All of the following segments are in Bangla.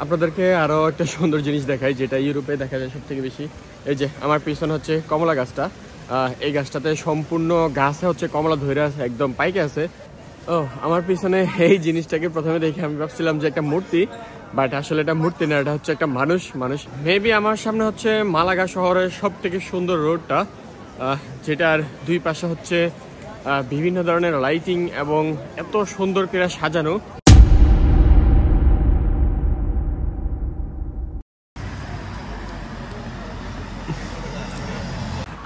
আপনাদেরকে আরো একটা সুন্দর জিনিস দেখাই যেটা ইউরোপে দেখা যায় সবথেকে বেশি। এই যে আমার পিছনে হচ্ছে কমলা গাছটা। এই গাছটাতে সম্পূর্ণ গাছে হচ্ছে কমলা ধরে আছে, একদম পাইকে আছে। ও আমার পিছনে এই জিনিসটাকে প্রথমে দেখে আমি ভাবছিলাম যে একটা মূর্তি, বাট আসলে এটা মূর্তি না, এটা হচ্ছে একটা মানুষ। মেবি আমার সামনে হচ্ছে মালাগা শহরের সব থেকে সুন্দর রোডটা, যেটার দুই পাশে হচ্ছে বিভিন্ন ধরনের লাইটিং এবং এত সুন্দর করে সাজানো।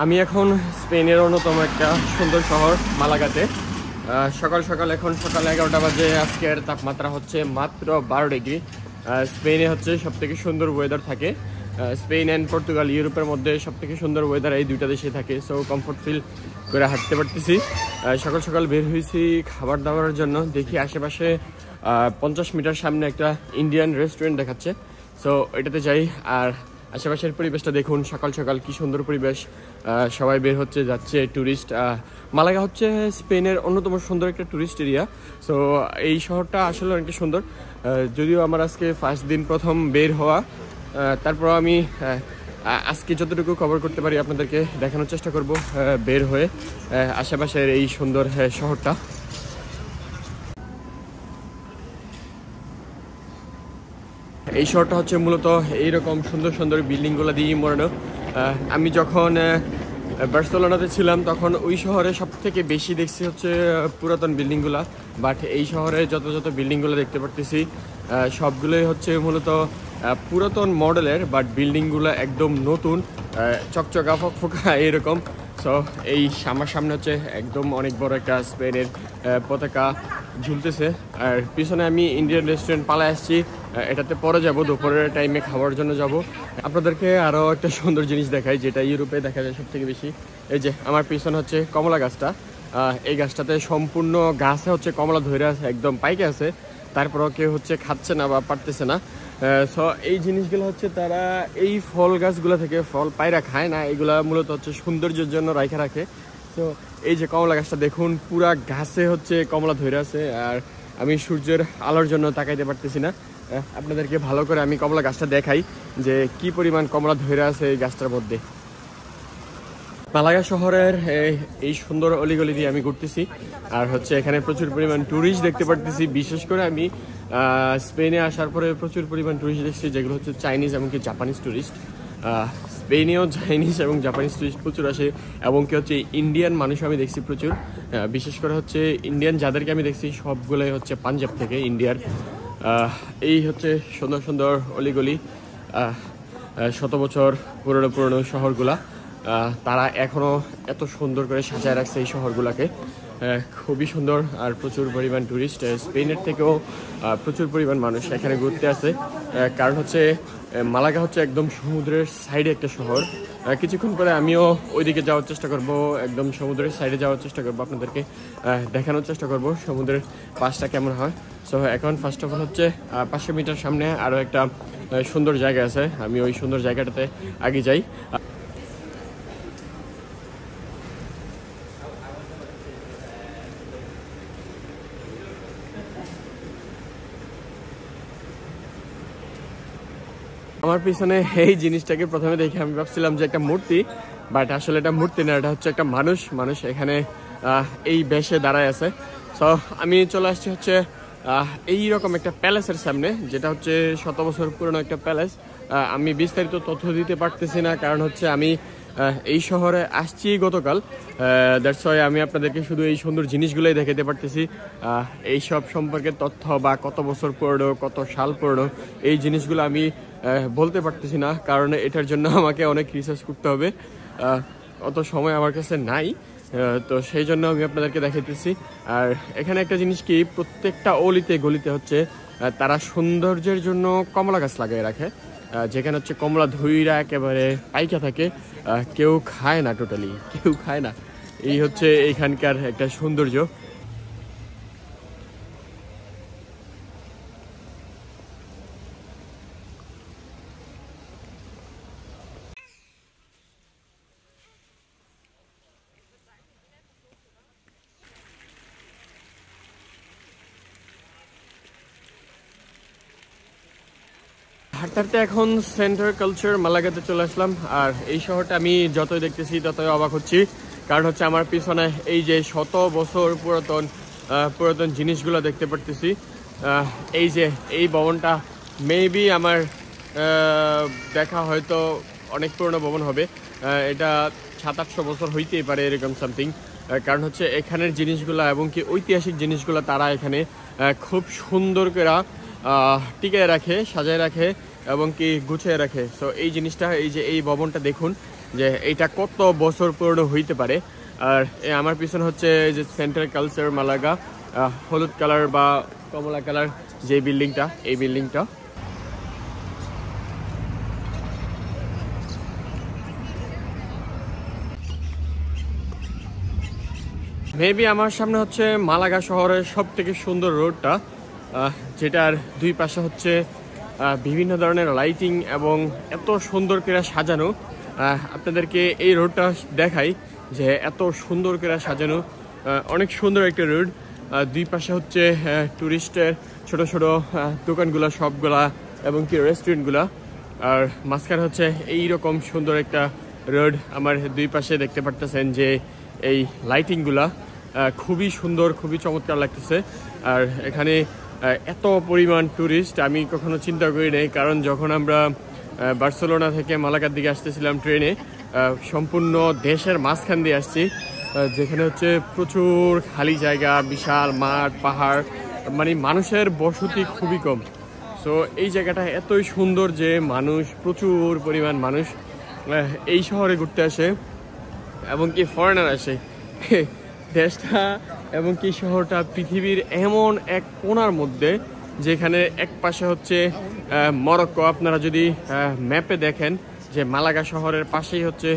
আমি এখন স্পেনের অন্যতম একটা সুন্দর শহর মালাগাতে। সকাল সকাল এখন সকাল 11টা বাজে। আজকের তাপমাত্রা হচ্ছে মাত্র 12 ডিগ্রি। স্পেনে হচ্ছে সব থেকে সুন্দর ওয়েদার থাকে। স্পেন অ্যান্ড পর্তুগাল ইউরোপের মধ্যে সব থেকে সুন্দর ওয়েদার এই দুইটা দেশে থাকে। সো কমফোর্ট ফিল করে হাঁটতে পারতেছি। সকাল সকাল বের হয়েছি খাবার দাবারের জন্য। দেখি আশেপাশে 50 মিটার সামনে একটা ইন্ডিয়ান রেস্টুরেন্ট দেখাচ্ছে। সো এটাতে যাই। আর আশেপাশের পরিবেশটা দেখুন, সকাল সকাল কি সুন্দর পরিবেশ। সবাই বের হচ্ছে, যাচ্ছে ট্যুরিস্ট। মালাগা হচ্ছে স্পেনের অন্যতম সুন্দর একটা ট্যুরিস্ট এরিয়া। সো এই শহরটা আসলে অনেকটা সুন্দর। যদিও আমার আজকে ফার্স্ট দিন, প্রথম বের হওয়া, তারপর আমি আজকে যতটুকু কভার করতে পারি আপনাদেরকে দেখানোর চেষ্টা করব বের হয়ে আশেপাশের এই সুন্দর শহরটা। এই শহরটা হচ্ছে মূলত এইরকম সুন্দর সুন্দর বিল্ডিংগুলো দিয়ে মোড়ানো। আমি যখন বার্সেলোনাতে ছিলাম তখন ওই শহরে সব থেকে বেশি দেখছি হচ্ছে পুরাতন বিল্ডিংগুলা। বাট এই শহরে যত যত বিল্ডিংগুলো দেখতে পারতেছি সবগুলোই হচ্ছে মূলত পুরাতন মডেলের, বাট বিল্ডিংগুলো একদম নতুন, চকচকা ফকফকা এরকম। সো এই আমার সামনে হচ্ছে একদম অনেক বড় একটা স্পেনের পতাকা ঝুলতেছে। আর পিছনে আমি ইন্ডিয়ান রেস্টুরেন্ট পালায় আসছি। এটাতে পরে যাব, দুপুরের টাইমে খাওয়ার জন্য যাব। আপনাদেরকে আরও একটা সুন্দর জিনিস দেখাই যেটা ইউরোপে দেখা যায় সব থেকে বেশি। এই যে আমার পিছনে হচ্ছে কমলা গাছটা। এই গাছটাতে সম্পূর্ণ গাছে হচ্ছে কমলা ধরে আছে, একদম পাইকে আছে। তারপরেও কেউ হচ্ছে খাচ্ছে না বা পারতেছে না। সো এই জিনিসগুলো হচ্ছে তারা এই ফল গাছগুলো থেকে ফল পায়রা খায় না, এগুলা মূলত হচ্ছে সৌন্দর্যের জন্য রাখে রাখে। তো এই যে কমলা গাছটা দেখুন, পুরা গাছে হচ্ছে কমলা ধরে আছে। আর আমি সূর্যের আলোর জন্য তাকাইতে পারতেছি না। আপনাদেরকে ভালো করে আমি কমলা গাছটা দেখাই যে কি পরিমাণ কমলা ধরে আছে এই গাছটার মধ্যে। মালাগা শহরের এই সুন্দর অলিগলি দিয়ে আমি ঘুরতেছি। আর হচ্ছে এখানে প্রচুর পরিমাণ ট্যুরিস্ট দেখতে পারতেছি। বিশেষ করে আমি স্পেনে আসার পরে প্রচুর পরিমাণ ট্যুরিস্ট দেখছি, যেগুলো হচ্ছে চাইনিজ এমনকি জাপানিজ ট্যুরিস্ট। স্পেনেও চাইনিজ এবং জাপানিজ ট্যুরিস্ট প্রচুর আসে, এবং কি হচ্ছে ইন্ডিয়ান মানুষ আমি দেখছি প্রচুর। বিশেষ করে হচ্ছে ইন্ডিয়ান যাদেরকে আমি দেখছি সবগুলোই হচ্ছে পাঞ্জাব থেকে, ইন্ডিয়ার। এই হচ্ছে সুন্দর সুন্দর অলিগলি, শত বছর পুরনো পুরনো শহরগুলা। তারা এখনও এত সুন্দর করে সাজায় রাখছে এই শহরগুলোকে, খুবই সুন্দর। আর প্রচুর পরিমাণ ট্যুরিস্ট, স্পেনের থেকেও প্রচুর পরিমাণ মানুষ এখানে ঘুরতে আসে। কারণ হচ্ছে মালাগা হচ্ছে একদম সমুদ্রের সাইডে একটা শহর। কিছুক্ষণ পরে আমিও ওইদিকে যাওয়ার চেষ্টা করব, একদম সমুদ্রের সাইডে যাওয়ার চেষ্টা করব, আপনাদেরকে দেখানোর চেষ্টা করব সমুদ্রের পাশটা কেমন হয়। সো এখন ফার্স্ট অফ অল হচ্ছে 500 মিটার সামনে আরও একটা সুন্দর জায়গা আছে, আমি ওই সুন্দর জায়গাটাতে আগে যাই। আমার পিছনে এই জিনিসটাকে প্রথমে দেখে আমি ভাবছিলাম যে একটা মূর্তি, বাট আসলে এটা মূর্তি না, এটা হচ্ছে একটা মানুষ এখানে এই বেশে দাঁড়ায় আছে। সো আমি চলে আসছি হচ্ছে এইরকম একটা প্যালেসের সামনে, যেটা হচ্ছে 100 বছর পুরনো একটা প্যালেস। আমি বিস্তারিত তথ্য দিতে পারতেছি না, কারণ হচ্ছে আমি এই শহরে আসছি গতকাল। দ্যাটস ওয়াই আমি আপনাদেরকে শুধু এই সুন্দর জিনিসগুলোই দেখাতে পারতেছি। এই সব সম্পর্কে তথ্য বা কত বছর পুরনো, কত সাল পুরনো, এই জিনিসগুলো আমি বলতে পারতেছি না, কারণ এটার জন্য আমাকে অনেক রিসার্চ করতে হবে, অত সময় আমার কাছে নাই। তো সেই জন্য আমি আপনাদেরকে দেখাইতেছি। আর এখানে একটা জিনিস কি, প্রত্যেকটা অলিতে গলিতে হচ্ছে তারা সৌন্দর্যের জন্য কমলা গাছ লাগিয়ে রাখে, যেখানে হচ্ছে কমলা ধুইরা একেবারে পাইকা থাকে। কেউ খায় না, টোটালি কেউ খায় না। এই হচ্ছে এইখানকার একটা সৌন্দর্য। হাঁটতে হাঁটতে এখন সেন্টার কালচার মালাগাতে চলে আসলাম। আর এই শহরটা আমি যতই দেখতেছি ততই অবাক হচ্ছি, কারণ হচ্ছে আমার পিছনে এই যে শত বছর পুরাতন জিনিসগুলো দেখতে পারতেছি। এই যে এই ভবনটা মেবি আমার দেখা হয়তো অনেক পুরনো ভবন হবে, এটা 700-800 বছর হইতেই পারে এরকম সামথিং। কারণ হচ্ছে এখানের জিনিসগুলা এবং কি ঐতিহাসিক জিনিসগুলো তারা এখানে খুব সুন্দর করে টিকায় রাখে, সাজায় রাখে এবং কি গুছিয়ে রাখে। সো এই জিনিসটা, এই যে এই ভবনটা দেখুন যে এইটা কত বছর পুরনো হইতে পারে। আর আমার পিছনে হচ্ছে যে সেন্ট্রাল কালচার মালাগা, হলুদ কালার বা কমলা কালার যে বিল্ডিংটা, এই বিল্ডিংটা। মেবি আমার সামনে হচ্ছে মালাগা শহরের সব থেকে সুন্দর রোডটা, যেটার দুই পাশে হচ্ছে বিভিন্ন ধরনের লাইটিং এবং এত সুন্দর করে সাজানো। আপনাদেরকে এই রোডটা দেখাই যে এত সুন্দর করে সাজানো, অনেক সুন্দর একটা রোড। দুই পাশে হচ্ছে টুরিস্টের ছোট ছোট দোকানগুলা, সবগুলা এবং কি রেস্টুরেন্টগুলা। আর মাঝখানে হচ্ছে এইরকম সুন্দর একটা রোড। আমার দুই পাশে দেখতে পারতেছেন যে এই লাইটিংগুলা খুবই সুন্দর, খুবই চমৎকার লাগতেছে। আর এখানে এত পরিমাণ টুরিস্ট আমি কখনো চিন্তা করি নাই, কারণ যখন আমরা বার্সেলোনা থেকে মালাগার দিকে আসতেছিলাম ট্রেনে, সম্পূর্ণ দেশের মাঝখান দিয়ে আসছি, যেখানে হচ্ছে প্রচুর খালি জায়গা, বিশাল মাঠ, পাহাড়, মানে মানুষের বসতি খুবই কম। সো এই জায়গাটা এতই সুন্দর যে মানুষ, প্রচুর পরিমাণ মানুষ এই শহরে ঘুরতে আসে এবং কি ফরেনার আসে। দেশটা এবং কি শহরটা পৃথিবীর এমন এক কোণার মধ্যে, যেখানে এক পাশে হচ্ছে মরক্কো। আপনারা যদি ম্যাপে দেখেন যে মালাগা শহরের পাশেই হচ্ছে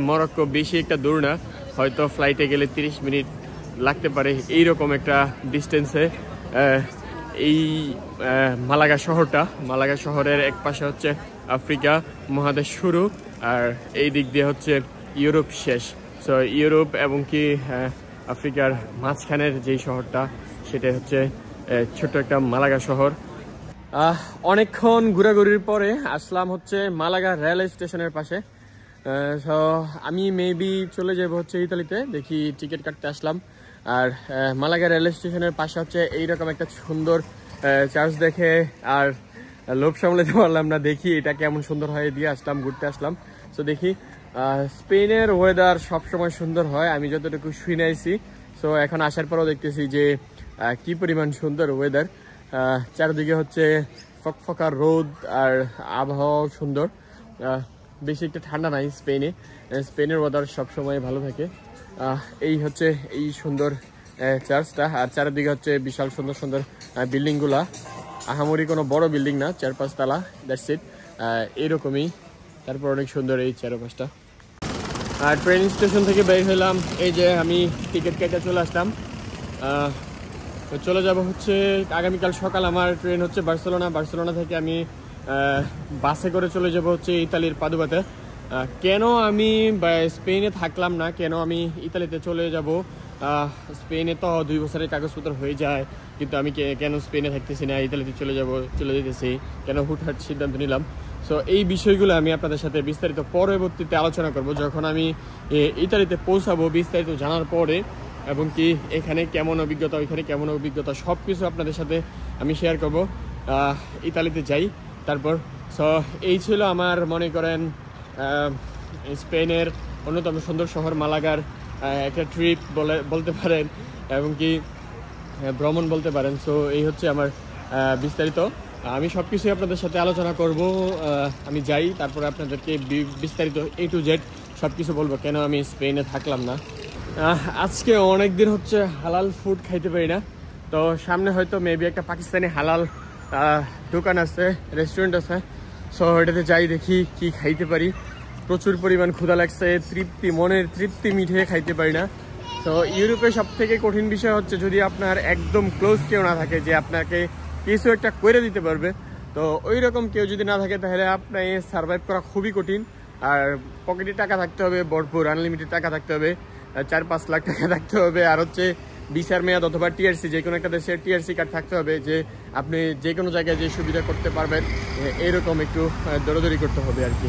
মরক্কো, বেশি একটা দূর না, হয়তো ফ্লাইটে গেলে 30 মিনিট লাগতে পারে, এইরকম একটা ডিস্টেন্সে এই মালাগা শহরটা। মালাগা শহরের এক পাশে হচ্ছে আফ্রিকা মহাদেশ শুরু, আর এই দিক দিয়ে হচ্ছে ইউরোপ শেষ। সো ইউরোপ এবং কি আফ্রিকার মাঝখানের যেই শহরটা, সেটা হচ্ছে ছোট্ট একটা মালাগা শহর। অনেকক্ষণ ঘোরাঘুরির পরে আসলাম হচ্ছে মালাগা রেল স্টেশনের পাশে। সো আমি মেবি চলে যাব হচ্ছে ইতালিতে, দেখি টিকিট কাটতে আসলাম। আর মালাগা রেল স্টেশনের পাশে হচ্ছে এইরকম একটা সুন্দর চার্চ দেখে আর লোভ সামলাতে পারলাম না, দেখি এটা কেমন সুন্দর হয়, দিয়ে আসলাম, ঘুরতে আসলাম। সো দেখি, স্পেনের ওয়েদার সবসময় সুন্দর হয়, আমি যতটুকু শুনে আইছি। সো এখন আসার পরও দেখতেছি যে কি পরিমাণ সুন্দর ওয়েদার। চারদিকে হচ্ছে ফকফকা রোদ আর আবহাওয়া সুন্দর, বেশি একটা ঠান্ডা নাই স্পেনে। স্পেনের ওয়েদার সবসময় ভালো থাকে। এই হচ্ছে এই সুন্দর চার্চটা, আর চারিদিকে হচ্ছে বিশাল সুন্দর সুন্দর বিল্ডিংগুলা। আহামরি কোনো বড় বিল্ডিং না, 4-5 তলা, দ্যাটস ইট, এইরকমই। তারপর অনেক সুন্দর এই চারপাশটা। আর ট্রেন স্টেশন থেকে বের হলাম, এই যে আমি টিকিট কেটে চলে আসলাম। চলে যাব হচ্ছে আগামীকাল সকাল আমার ট্রেন হচ্ছে বার্সেলোনা থেকে আমি বাসে করে চলে যাব হচ্ছে ইতালির পাদুবাতে। কেন আমি স্পেনে থাকলাম না, কেন আমি ইতালিতে চলে যাব? স্পেনে তো 2 বছরের কাগজপত্র হয়ে যায়, কিন্তু আমি কেন স্পেনে থাকতেছি না, ইতালিতে চলে যেতেছি, কেন হুটহাট সিদ্ধান্ত নিলাম? সো এই বিষয়গুলো আমি আপনাদের সাথে বিস্তারিত পরবর্তীতে আলোচনা করব, যখন আমি ইতালিতে পৌঁছাবো, বিস্তারিত জানার পরে, এবং কি এখানে কেমন অভিজ্ঞতা, ওইখানে কেমন অভিজ্ঞতা, সব কিছু আপনাদের সাথে আমি শেয়ার করব ইতালিতে যাই তারপর। সো এই ছিল আমার, মনে করেন, স্পেনের অন্যতম সুন্দর শহর মালাগার একটা ট্রিপ বলতে পারেন, এবং কি ভ্রমণ বলতে পারেন। সো এই হচ্ছে আমার বিস্তারিত, আমি সব কিছুই আপনাদের সাথে আলোচনা করব। আমি যাই, তারপরে আপনাদেরকে বিস্তারিত A to Z সব কিছু বলবো, কেন আমি স্পেনে থাকলাম না। আজকে অনেক দিন হচ্ছে হালাল ফুড খাইতে পারি না, তো সামনে হয়তো মেবি একটা পাকিস্তানি হালাল দোকান আছে, রেস্টুরেন্ট আছে। সো এটাতে যাই, দেখি কি খাইতে পারি। প্রচুর পরিমাণ ক্ষুধা লাগছে, মনের তৃপ্তি মিটিয়ে খাইতে পারি না। তো ইউরোপে সব থেকে কঠিন বিষয় হচ্ছে যদি আপনার একদম ক্লোজ কেউ না থাকে যে আপনাকে কিছু একটা করে দিতে পারবে, তো ওই রকম কেউ যদি না থাকে তাহলে আপনার সার্ভাইভ করা খুবই কঠিন। আর পকেটে টাকা থাকতে হবে ভরপুর, আনলিমিটেড টাকা থাকতে হবে, 4-5 লাখ টাকা থাকতে হবে, আর হচ্ছে ভিসার মেয়াদ অথবা টিআরসি, যে কোনো একটা দেশের টিআরসি কার্ড থাকতে হবে, যে আপনি যে কোনো জায়গায় যে সুবিধা করতে পারবেন, এরকম একটু দৌড়াদৌড়ি করতে হবে আর কি।